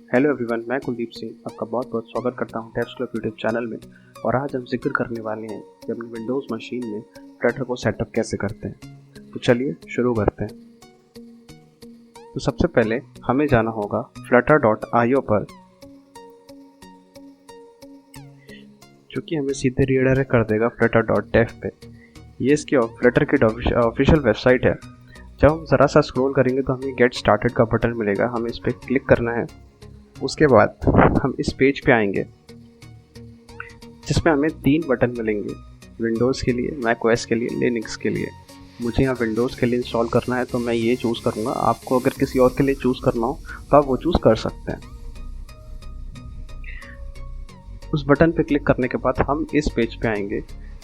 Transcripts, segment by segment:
Hello everyone, मैं कुलदीप सिंह आपका बहुत बहुत स्वागत करता हूं टेस्ट क्लब यूट्यूब चैनल में। और आज हम जिक्र करने वाले हैं कि अपनी विंडोज़ मशीन में फ्लटर को सेटअप कैसे करते हैं। तो चलिए शुरू करते हैं। तो सबसे पहले हमें जाना होगा flutter.io पर, जो कि हमें सीधे रीडायरेक्ट कर देगा flutter.dev पे। ये इसकी फ्लटर की ऑफिशियल वेबसाइट है। जब हम ज़रा सा स्क्रॉल करेंगे तो हमें गेट स्टार्टेड का बटन मिलेगा, हमें इस पर क्लिक करना है। उसके बाद हम इस पेज पे आएंगे जिसमें हमें 3 बटन मिलेंगे, विंडोज़ के लिए, मैक ओएस के लिए, लिनक्स के लिए। मुझे यहाँ विंडोज़ के लिए इंस्टॉल करना है तो मैं ये चूज़ करूँगा। आपको अगर किसी और के लिए चूज़ करना हो तो आप वो चूज़ कर सकते हैं। उस बटन पे क्लिक करने के बाद हम इस पेज पे आएंगे।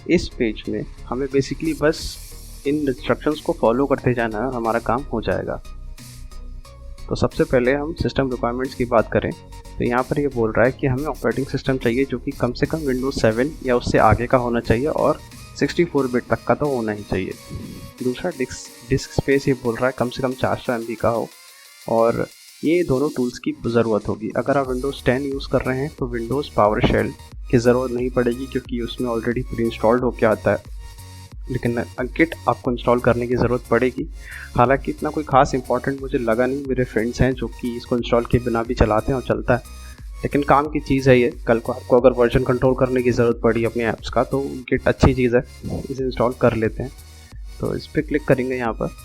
इस पेज में हमें बेसिकली बस इन इंस्ट्रक्शंस को फॉलो करते जाना है, हमारा काम हो जाएगा। तो सबसे पहले हम सिस्टम रिक्वायरमेंट्स की बात करें तो यहाँ पर ये बोल रहा है कि हमें ऑपरेटिंग सिस्टम चाहिए जो कि कम से कम विंडोज़ 7 या उससे आगे का होना चाहिए और 64 बिट तक का तो होना ही चाहिए। दूसरा डिस्क स्पेस ये बोल रहा है कम से कम 400 MB का हो, और ये दोनों टूल्स की ज़रूरत होगी। अगर आप विंडोज़ 10 यूज़ कर रहे हैं तो विंडोज़ पावरशेल की ज़रूरत नहीं पड़ेगी क्योंकि उसमें ऑलरेडी प्री इंस्टॉल्ड होकर आता है। लेकिन गिट आपको इंस्टॉल करने की ज़रूरत पड़ेगी। हालांकि इतना कोई ख़ास इंपॉर्टेंट मुझे लगा नहीं, मेरे फ्रेंड्स हैं जो कि इसको इंस्टॉल किए बिना भी चलाते हैं और चलता है। लेकिन काम की चीज़ है ये। कल को आपको अगर वर्जन कंट्रोल करने की ज़रूरत पड़ी अपने ऐप्स का तो गिट अच्छी चीज़ है, इसे इंस्टॉल कर लेते हैं। तो इस पर क्लिक करेंगे। यहाँ पर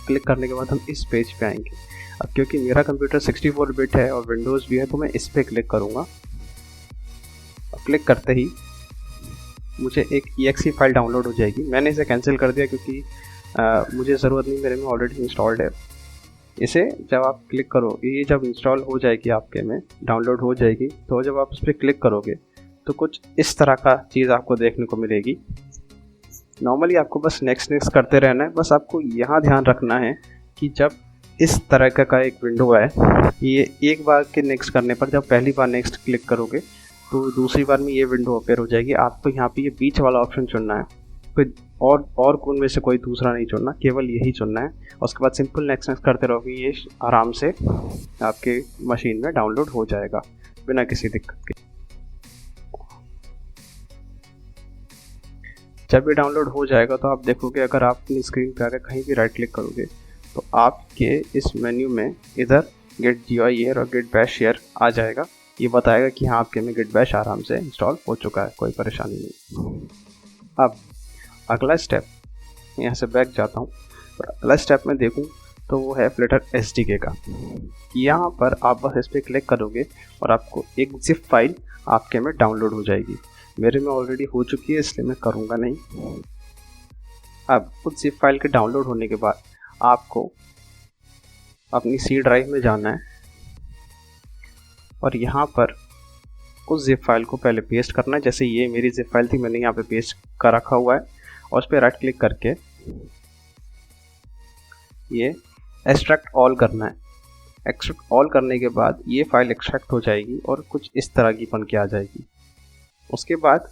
क्लिक करने के बाद हम इस पेज पे आएंगे। अब क्योंकि मेरा कंप्यूटर 64 बिट है और विंडोज़ भी है तो मैं इस पर क्लिक करूँगा। अब क्लिक करते ही मुझे एक exe फाइल डाउनलोड हो जाएगी। मैंने इसे कैंसिल कर दिया क्योंकि मुझे ज़रूरत नहीं, मेरे में ऑलरेडी इंस्टॉल्ड है। इसे जब आप क्लिक करो, ये जब इंस्टॉल हो जाएगी आपके में, डाउनलोड हो जाएगी, तो जब आप उस पर क्लिक करोगे तो कुछ इस तरह का चीज़ आपको देखने को मिलेगी। नॉर्मली आपको बस नेक्स्ट करते रहना है। बस आपको यहाँ ध्यान रखना है कि जब इस तरह का एक विंडो है, ये एक बार के नेक्स्ट करने पर जब पहली बार नेक्स्ट क्लिक करोगे तो दूसरी बार में ये विंडो अपेयर हो जाएगी। आपको यहाँ पे ये बीच वाला ऑप्शन चुनना है, कोई और उनमें से कोई दूसरा नहीं चुनना, केवल यही चुनना है। उसके बाद सिंपल नेक्स्ट करते रहोगे, ये आराम से आपके मशीन में डाउनलोड हो जाएगा बिना किसी दिक्कत के। जब ये डाउनलोड हो जाएगा तो आप देखोगे, अगर आप अपनी स्क्रीन पे आकर कहीं भी राइट क्लिक करोगे तो आपके इस मेन्यू में इधर गेट GUI और गेट बैश शेयर आ जाएगा। ये बताएगा कि हाँ, आपके में गिट बैश आराम से इंस्टॉल हो चुका है, कोई परेशानी नहीं। अब अगला स्टेप, यहाँ से बैक जाता हूँ और अगला स्टेप में देखूँ तो वो है फ्लटर SDK का। यहाँ पर आप बस इस पर क्लिक करोगे और आपको एक जिप फाइल आपके में डाउनलोड हो जाएगी। मेरे में ऑलरेडी हो चुकी है इसलिए मैं करूँगा नहीं। अब उस जिप फाइल के डाउनलोड होने के बाद आपको अपनी C ड्राइव में जाना है और यहाँ पर उस जिप फाइल को पहले पेस्ट करना है। जैसे ये मेरी जिप फाइल थी, मैंने यहाँ पे पेस्ट कर रखा हुआ है और उस पर राइट क्लिक करके ये एक्सट्रैक्ट ऑल करना है। एक्सट्रैक्ट ऑल करने के बाद ये फाइल एक्सट्रैक्ट हो जाएगी और कुछ इस तरह की बन के आ जाएगी। उसके बाद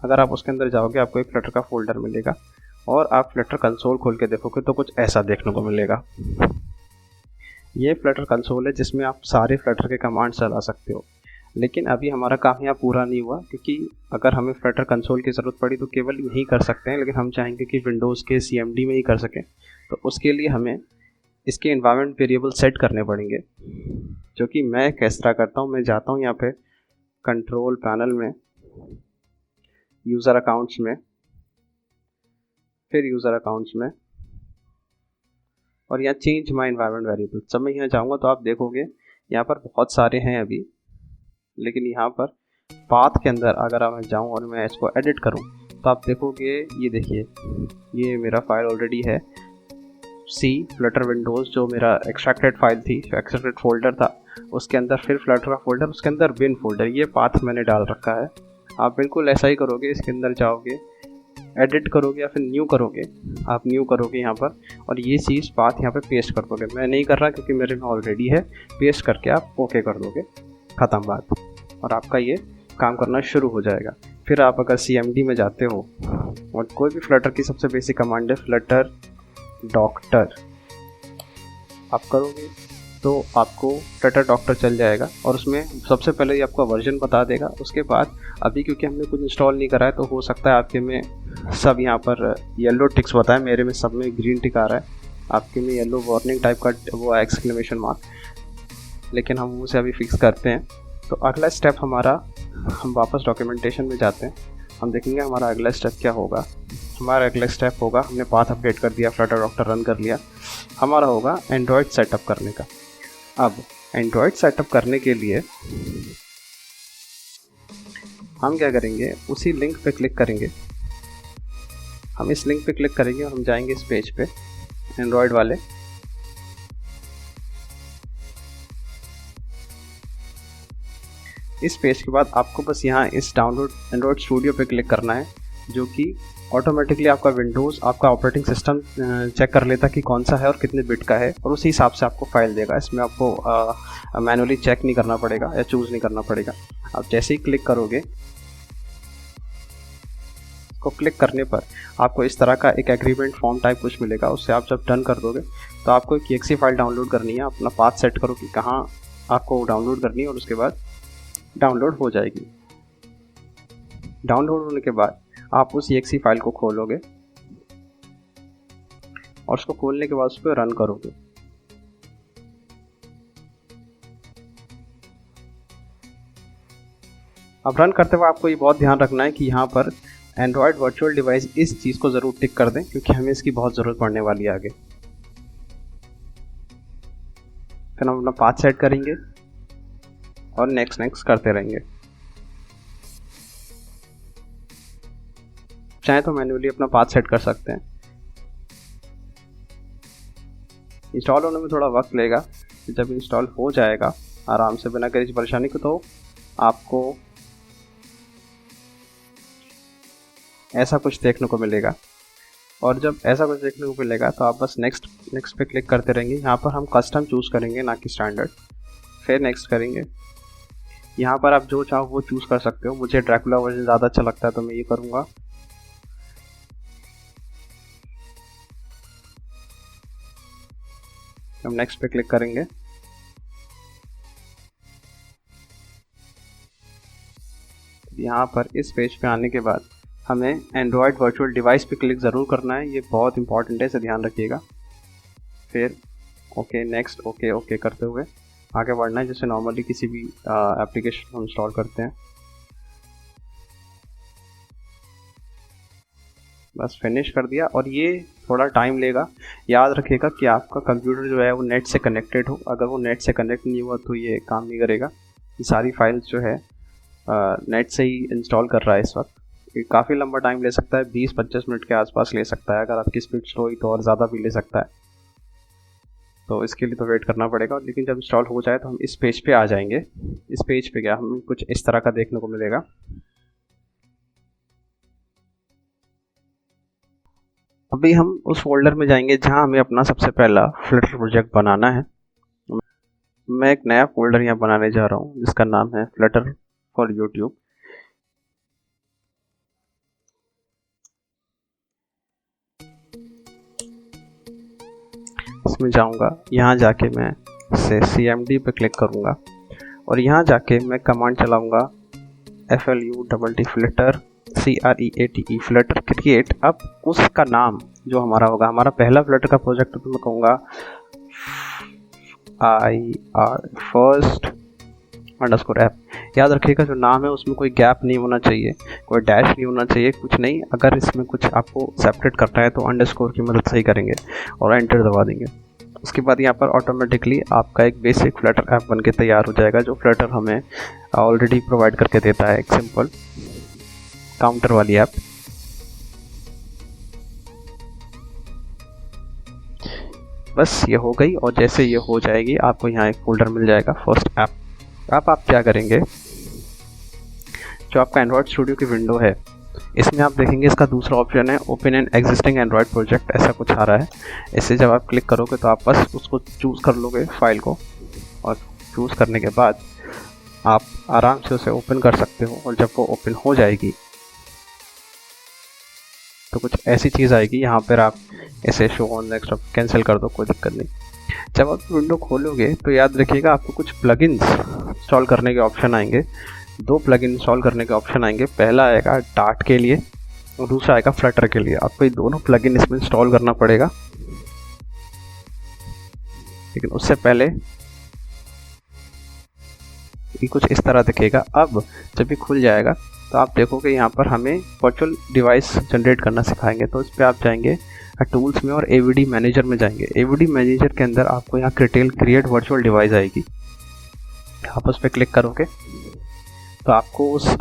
अगर आप उसके अंदर जाओगे आपको एक फ्लटर का फोल्डर मिलेगा और आप फ्लटर कंसोल खोल के देखोगे तो कुछ ऐसा देखने को मिलेगा। ये फ्लटर कंसोल है जिसमें आप सारे फ्लटर के कमांड चला सकते हो। लेकिन अभी हमारा काम यहाँ पूरा नहीं हुआ क्योंकि अगर हमें फ्लटर कंसोल की ज़रूरत पड़ी तो केवल यही कर सकते हैं, लेकिन हम चाहेंगे कि विंडोज़ के CMD में ही कर सकें। तो उसके लिए हमें इसके एनवायरनमेंट वेरिएबल सेट करने पड़ेंगे, जो कि मैं किस तरह करता हूँ। मैं जाता हूँ यहाँ पे कंट्रोल पैनल में, यूज़र अकाउंट्स में, फिर यूज़र अकाउंट्स में और यहाँ चेंज माई एनवायरनमेंट वेरिएबल। जब मैं यहाँ जाऊँगा तो आप देखोगे यहाँ पर बहुत सारे हैं अभी, लेकिन यहाँ पर पाथ के अंदर अगर मैं जाऊँ और मैं इसको एडिट करूँ तो आप देखोगे, ये देखिए, ये मेरा फाइल ऑलरेडी है C फ्लटर विंडोज़, जो मेरा एक्सट्रैक्टेड फाइल थी, एक्सट्रैक्टेड फोल्डर था उसके अंदर, फिर फ्लटर का फोल्डर, उसके अंदर बिन फोल्डर, ये पाथ मैंने डाल रखा है। आप बिल्कुल ऐसा ही करोगे, इसके अंदर जाओगे, एडिट करोगे या फिर न्यू करोगे, आप न्यू करोगे यहाँ पर और ये चीज़ पाथ यहाँ पे पेस्ट कर दोगे। मैं नहीं कर रहा क्योंकि मेरे में ऑलरेडी है। पेस्ट करके आप ओके कर दोगे, ख़त्म बात, और आपका ये काम करना शुरू हो जाएगा। फिर आप अगर CMD में जाते हो और कोई भी फ्लटर की सबसे बेसिक कमांड है फ्लटर डॉक्टर, आप करोगे तो आपको फ्लटर डॉक्टर चल जाएगा और उसमें सबसे पहले ये आपका वर्जन बता देगा। उसके बाद अभी क्योंकि हमने कुछ इंस्टॉल नहीं करा है तो हो सकता है आपके में सब यहाँ पर येलो टिक्स बताए, मेरे में सब में ग्रीन टिक आ रहा है, आपके में येलो वार्निंग टाइप का वो एक्सक्लेमेशन मार्क, लेकिन हम उसे अभी फिक्स करते हैं। तो अगला स्टेप हमारा, हम वापस डॉक्यूमेंटेशन में जाते हैं, हम देखेंगे हमारा अगला स्टेप क्या होगा। हमारा अगला स्टेप होगा, हमने पाथ अपडेट कर दिया, फ्लटर डॉक्टर रन कर लिया, हमारा होगा एंड्रॉयड सेटअप करने का। अब एंड्रॉयड सेटअप करने के लिए हम क्या करेंगे, उसी लिंक पे क्लिक करेंगे, हम इस लिंक पे क्लिक करेंगे और हम जाएंगे इस पेज पे एंड्रॉयड वाले। इस पेज के बाद आपको बस यहाँ इस डाउनलोड एंड्रॉयड स्टूडियो पे क्लिक करना है, जो कि ऑटोमेटिकली आपका विंडोज़, आपका ऑपरेटिंग सिस्टम चेक कर लेता कि कौन सा है और कितने बिट का है, और उसी हिसाब से आपको फाइल देगा। इसमें आपको मैनुअली चेक नहीं करना पड़ेगा या चूज़ नहीं करना पड़ेगा। आप जैसे ही क्लिक करोगे, इसको क्लिक करने पर आपको इस तरह का एक एग्रीमेंट फॉर्म टाइप कुछ मिलेगा। उससे आप जब डन कर दोगे तो आपको एक EXE फाइल डाउनलोड करनी है, अपना पाथ सेट करो कि कहाँ आपको डाउनलोड करनी है और उसके बाद डाउनलोड हो जाएगी। डाउनलोड होने के बाद आप उस EXE फाइल को खोलोगे और उसको खोलने के बाद उस पर रन करोगे। अब रन करते हुए आपको ये बहुत ध्यान रखना है कि यहाँ पर एंड्रॉयड वर्चुअल डिवाइस, इस चीज़ को ज़रूर टिक कर दें क्योंकि हमें इसकी बहुत ज़रूरत पड़ने वाली है आगे। फिर हम अपना पाथ सेट करेंगे और नेक्स्ट करते रहेंगे। चाहे तो मैन्युअली अपना पाथ सेट कर सकते हैं। इंस्टॉल होने में थोड़ा वक्त लेगा, जब इंस्टॉल हो जाएगा आराम से बिना किसी परेशानी के, तो आपको ऐसा कुछ देखने को मिलेगा। और जब ऐसा कुछ देखने को मिलेगा तो आप बस नेक्स्ट पे क्लिक करते रहेंगे। यहाँ पर हम कस्टम चूज़ करेंगे, ना कि स्टैंडर्ड। फिर नेक्स्ट करेंगे। यहाँ पर आप जो चाहो वो चूज़ कर सकते हो। मुझे ड्रैकुला वर्जन ज़्यादा अच्छा लगता है तो मैं ये करूँगा। हम नेक्स्ट पे क्लिक करेंगे। यहाँ पर इस पेज पे आने के बाद हमें एंड्रॉयड वर्चुअल डिवाइस पे क्लिक ज़रूर करना है, ये बहुत इंपॉर्टेंट है, इसे ध्यान रखिएगा। फिर ओके नेक्स्ट, ओके करते हुए आगे बढ़ना है, जैसे नॉर्मली किसी भी एप्लीकेशन को इंस्टॉल करते हैं। बस फिनिश कर दिया। और ये थोड़ा टाइम लेगा, याद रखिएगा कि आपका कंप्यूटर जो है वो नेट से कनेक्टेड हो। अगर वो नेट से कनेक्ट नहीं हुआ तो ये काम नहीं करेगा। ये सारी फाइल्स जो है नेट से ही इंस्टॉल कर रहा है इस वक्त। ये काफ़ी लंबा टाइम ले सकता है, 20-25 मिनट के आसपास ले सकता है। अगर आपकी स्पीड स्लो हुई तो और ज़्यादा भी ले सकता है, तो इसके लिए तो वेट करना पड़ेगा। लेकिन जब इंस्टॉल हो जाए तो हम इस पेज पे आ जाएंगे। इस पेज पे क्या हमें कुछ इस तरह का देखने को मिलेगा। अभी हम उस फोल्डर में जाएंगे जहां हमें अपना सबसे पहला फ्लटर प्रोजेक्ट बनाना है। मैं एक नया फोल्डर यहाँ बनाने जा रहा हूँ जिसका नाम है फ्लटर फॉर यूट्यूब। इसमें जाऊंगा, यहाँ जाके मैं से CMD पे क्लिक करूंगा और यहाँ जाके मैं कमांड चलाऊंगा FLUTT Flutter CREATE Flutter create. अब उसका नाम जो हमारा होगा, हमारा पहला फ्लटर का प्रोजेक्ट तो मैं कहूँगा first _ app। याद रखिएगा जो नाम है उसमें कोई गैप नहीं होना चाहिए, कोई डैश नहीं होना चाहिए, कुछ नहीं। अगर इसमें कुछ आपको सेपरेट करना है तो अंडरस्कोर की मदद से ही करेंगे और एंटर दबा देंगे। उसके बाद यहाँ पर ऑटोमेटिकली आपका एक बेसिक फ्लटर ऐप बनके तैयार हो जाएगा, जो फ्लटर हमें ऑलरेडी प्रोवाइड करके देता है, एक सिंपल काउंटर वाली ऐप। बस ये हो गई और जैसे ये हो जाएगी आपको यहाँ एक फोल्डर मिल जाएगा फर्स्ट ऐप। अब आप क्या करेंगे, जो आपका एंड्रॉयड स्टूडियो की विंडो है इसमें आप देखेंगे इसका दूसरा ऑप्शन है open an existing Android project, ऐसा कुछ आ रहा है। इससे जब आप क्लिक करोगे तो आप बस उसको चूज़ कर लोगे फाइल को, और चूज़ करने के बाद आप आराम से उसे ओपन कर सकते हो। और जब वो ओपन हो जाएगी तो कुछ ऐसी चीज़ आएगी, यहाँ पर आप ऐसे शो ऑन नेक्स्ट कैंसिल कर दो, कोई दिक्कत नहीं। जब आप विंडो खोलोगे तो याद रखिएगा आपको कुछ प्लगइन्स इंस्टॉल करने के ऑप्शन आएंगे। 2 प्लगइन इंस्टॉल करने के ऑप्शन आएंगे। पहला आएगा डार्ट के लिए और दूसरा आएगा फ्लटर के लिए। आपको ये दोनों प्लगइन इसमें इंस्टॉल करना पड़ेगा, लेकिन उससे पहले ये कुछ इस तरह दिखेगा। अब जब ये खुल जाएगा तो आप देखोगे यहाँ पर हमें वर्चुअल डिवाइस जनरेट करना सिखाएंगे। तो इस पर आप जाएंगे टूल्स में और AVD मैनेजर में जाएंगे। AVD मैनेजर के अंदर आपको यहाँ क्रिएट वर्चुअल डिवाइस आएगी। आप उस पर क्लिक करोगे तो आपको उस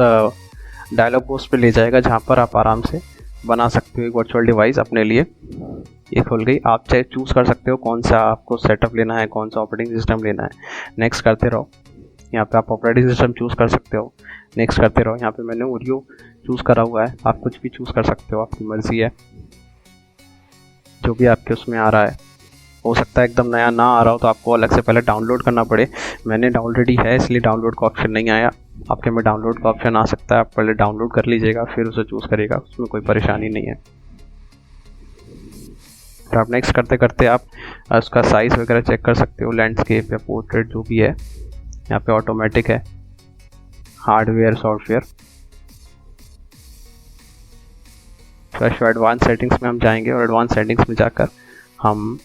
डायलॉग बॉक्स पे ले जाएगा जहाँ पर आप आराम से बना सकते हो एक वर्चुअल डिवाइस अपने लिए। ये खुल गई। आप चाहे चूज़ कर सकते हो कौन सा आपको सेटअप लेना है, कौन सा ऑपरेटिंग सिस्टम लेना है। नेक्स्ट करते रहो। यहाँ पे आप ऑपरेटिंग सिस्टम चूज़ कर सकते हो। नेक्स्ट करते रहो। यहाँ पे मैंने ओरियो चूज़ करा हुआ है, आप कुछ भी चूज़ कर सकते हो, आपकी मर्ज़ी है। जो भी आपके उसमें आ रहा है, हो सकता है एकदम नया ना आ रहा हो तो आपको अलग से पहले डाउनलोड करना पड़े। मैंने ऑलरेडी है इसलिए डाउनलोड का ऑप्शन नहीं आया। आपके में डाउनलोड का ऑप्शन आ सकता है, आप पहले डाउनलोड कर लीजिएगा फिर उसे चूज़ करिएगा, उसमें कोई परेशानी नहीं है। तो आप नेक्स्ट करते करते आप उसका साइज़ वगैरह चेक कर सकते हो, लैंडस्केप या पोर्ट्रेट जो भी है। यहाँ पे ऑटोमेटिक है, hardware software. Flash advance settings में हम जाएंगे और एडवांस सेटिंग्स में जाकर हम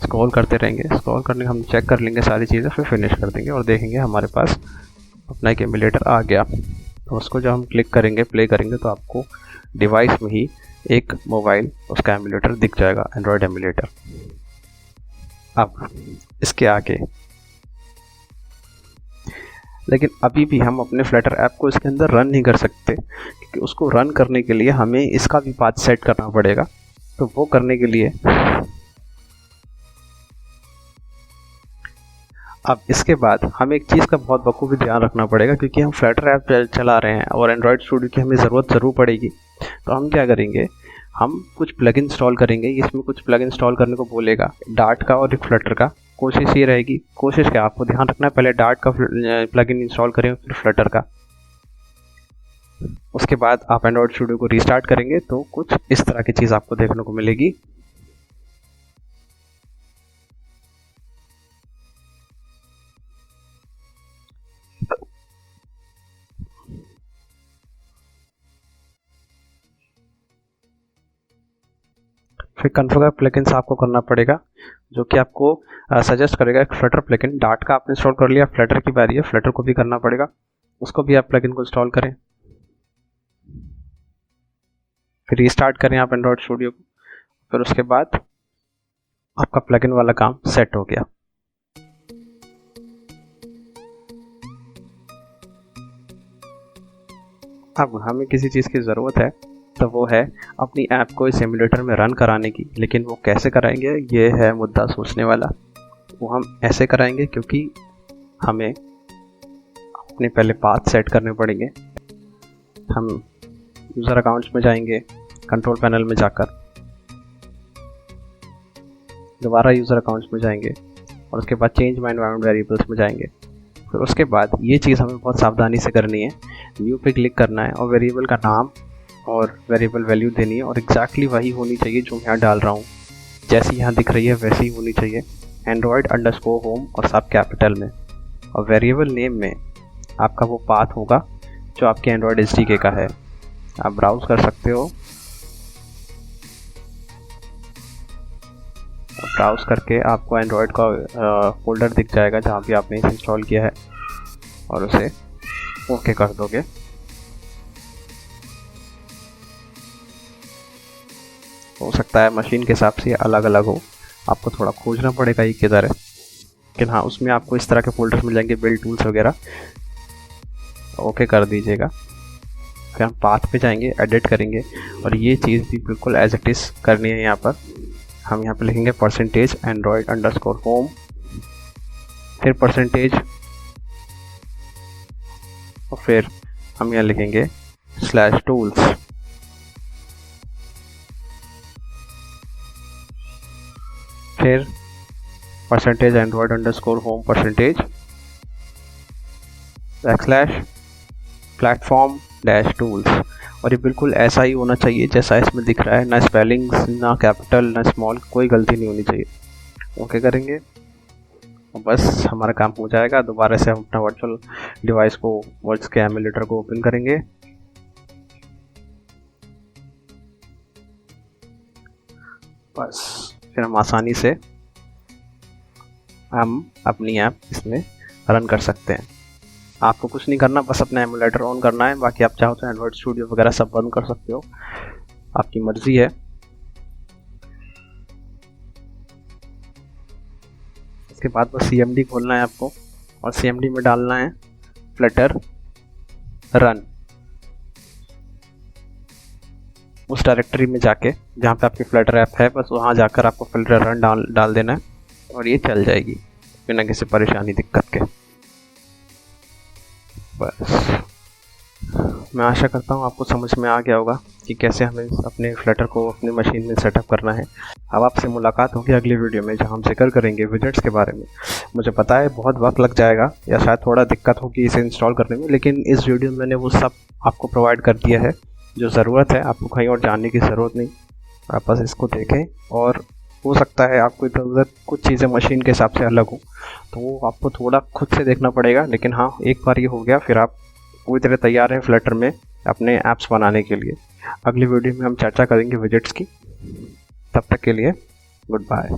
स्क्रॉल करते रहेंगे। स्क्रॉल करने हम चेक कर लेंगे सारी चीज़ें, फिर फिनिश कर देंगे और देखेंगे हमारे पास अपना एक एमुलेटर आ गया। तो उसको जब हम क्लिक करेंगे, प्ले करेंगे, तो आपको डिवाइस में ही एक मोबाइल उसका एमुलेटर दिख जाएगा, एंड्रॉयड एमुलेटर। अब इसके आगे लेकिन अभी भी हम अपने फ्लटर ऐप को इसके अंदर रन नहीं कर सकते, क्योंकि उसको रन करने के लिए हमें इसका भी पाथ सेट करना पड़ेगा। तो वो करने के लिए अब इसके बाद हमें एक चीज़ का बहुत बखूबी ध्यान रखना पड़ेगा, क्योंकि हम फ्लटर ऐप चला रहे हैं और एंड्रॉयड स्टूडियो की हमें ज़रूरत ज़रूर पड़ेगी। तो हम क्या करेंगे, हम कुछ प्लग इंस्टॉल करेंगे। इसमें कुछ प्लग इंस्टॉल करने को बोलेगा, डार्ट का और एक फ्लटर का। कोशिश ये रहेगी, कोशिश क्या, आपको ध्यान रखना है पहले डार्ट का प्लगइन इंस्टॉल करें फिर फ्लटर का। उसके बाद आप एंड्रॉयड स्टूडियो को रीस्टार्ट करेंगे तो कुछ इस तरह की चीज़ आपको देखने को मिलेगी। फिर कन्फिगर प्लगइन्स आपको करना पड़ेगा, जो कि आपको सजेस्ट करेगा एक फ्लटर प्लगइन। डार्ट का आपने इंस्टॉल कर लिया, फ्लटर की बारी है, फ्लटर को भी करना पड़ेगा, उसको भी आप प्लगइन को इंस्टॉल करें। फिर रीस्टार्ट करें आप एंड्रॉयड स्टूडियो को। फिर उसके बाद आपका प्लगइन वाला काम सेट हो गया। अब हमें किसी चीज़ की ज़रूरत है तो वो है अपनी ऐप को इस एमुलेटर में रन कराने की। लेकिन वो कैसे कराएंगे, ये है मुद्दा सोचने वाला। वो हम ऐसे कराएंगे क्योंकि हमें अपने पहले पाथ सेट करने पड़ेंगे। हम यूज़र अकाउंट्स में जाएंगे, कंट्रोल पैनल में जाकर दोबारा यूज़र अकाउंट्स में जाएंगे और उसके बाद चेंज माय एनवायरनमेंट वेरिएबल्स में जाएंगे। फिर उसके बाद ये चीज़ हमें बहुत सावधानी से करनी है। न्यू पे क्लिक करना है और वेरिएबल का नाम और वेरिएबल वैल्यू देनी है, और एग्जैक्टली वही होनी चाहिए जो मैं यहाँ डाल रहा हूँ। जैसी यहाँ दिख रही है वैसी ही होनी चाहिए, Android_home और सब कैपिटल में। और वेरिएबल नेम में आपका वो पाथ होगा जो आपके एंड्रॉयड SDK का है। आप ब्राउज कर सकते हो, ब्राउज करके आपको एंड्रॉयड का फोल्डर दिख जाएगा जहाँ भी आपने इसे इंस्टॉल किया है, और उसे ओके कर दोगे। हो सकता है मशीन के हिसाब से अलग अलग हो, आपको थोड़ा खोजना पड़ेगा ये किधर है, लेकिन हाँ उसमें आपको इस तरह के फोल्डर्स मिल जाएंगे, बिल्ड टूल्स वगैरह। ओके कर दीजिएगा। फिर हम पाथ पे जाएंगे, एडिट करेंगे, और ये चीज़ भी बिल्कुल एज इट इज़ करनी है। यहाँ पर हम यहाँ पे लिखेंगे %Android_home, फिर %, और फिर हम यहाँ लिखेंगे /tools, फिर %Android_home /platform-tools। और ये बिल्कुल ऐसा ही होना चाहिए जैसा इसमें दिख रहा है, ना स्पेलिंग्स, ना कैपिटल, ना स्मॉल, कोई गलती नहीं होनी चाहिए। ओके करेंगे। और बस हमारा काम हो जाएगा। दोबारा से हम अपना वर्चुअल डिवाइस को, वर्ड्स के एमुलेटर को ओपन करेंगे। बस फिर हम आसानी से हम अपनी ऐप इसमें रन कर सकते हैं। आपको कुछ नहीं करना, बस अपना एमुलेटर ऑन करना है। बाकी आप चाहो तो एंड्रॉइड स्टूडियो वगैरह सब बंद कर सकते हो, आपकी मर्जी है। इसके बाद बस CMD खोलना है आपको और CMD में डालना है फ्लटर रन। उस डायरेक्टरी में जाके जहाँ पे आपकी फ्लटर ऐप है, बस वहाँ जाकर आपको फ्लटर रन डाल देना है और ये चल जाएगी बिना किसी परेशानी दिक्कत के। बस मैं आशा करता हूँ आपको समझ में आ गया होगा कि कैसे हमें अपने फ्लटर को अपनी मशीन में सेटअप करना है। अब आपसे मुलाकात होगी अगली वीडियो में, जहाँ हम जिक्र करेंगे विजेट्स के बारे में। मुझे पता है बहुत वक्त लग जाएगा या शायद थोड़ा दिक्कत होगी इसे इंस्टॉल करने में, लेकिन इस वीडियो में मैंने वो सब आपको प्रोवाइड कर दिया है जो ज़रूरत है। आपको कहीं और जानने की ज़रूरत नहीं, आप बस इसको देखें। और हो सकता है आपको इधर उधर कुछ चीज़ें मशीन के हिसाब से अलग हो, तो वो आपको थोड़ा खुद से देखना पड़ेगा। लेकिन हाँ, एक बार ये हो गया फिर आप पूरी तरह तैयार हैं फ्लटर में अपने ऐप्स बनाने के लिए। अगली वीडियो में हम चर्चा करेंगे विजेट्स की। तब तक के लिए गुड बाय।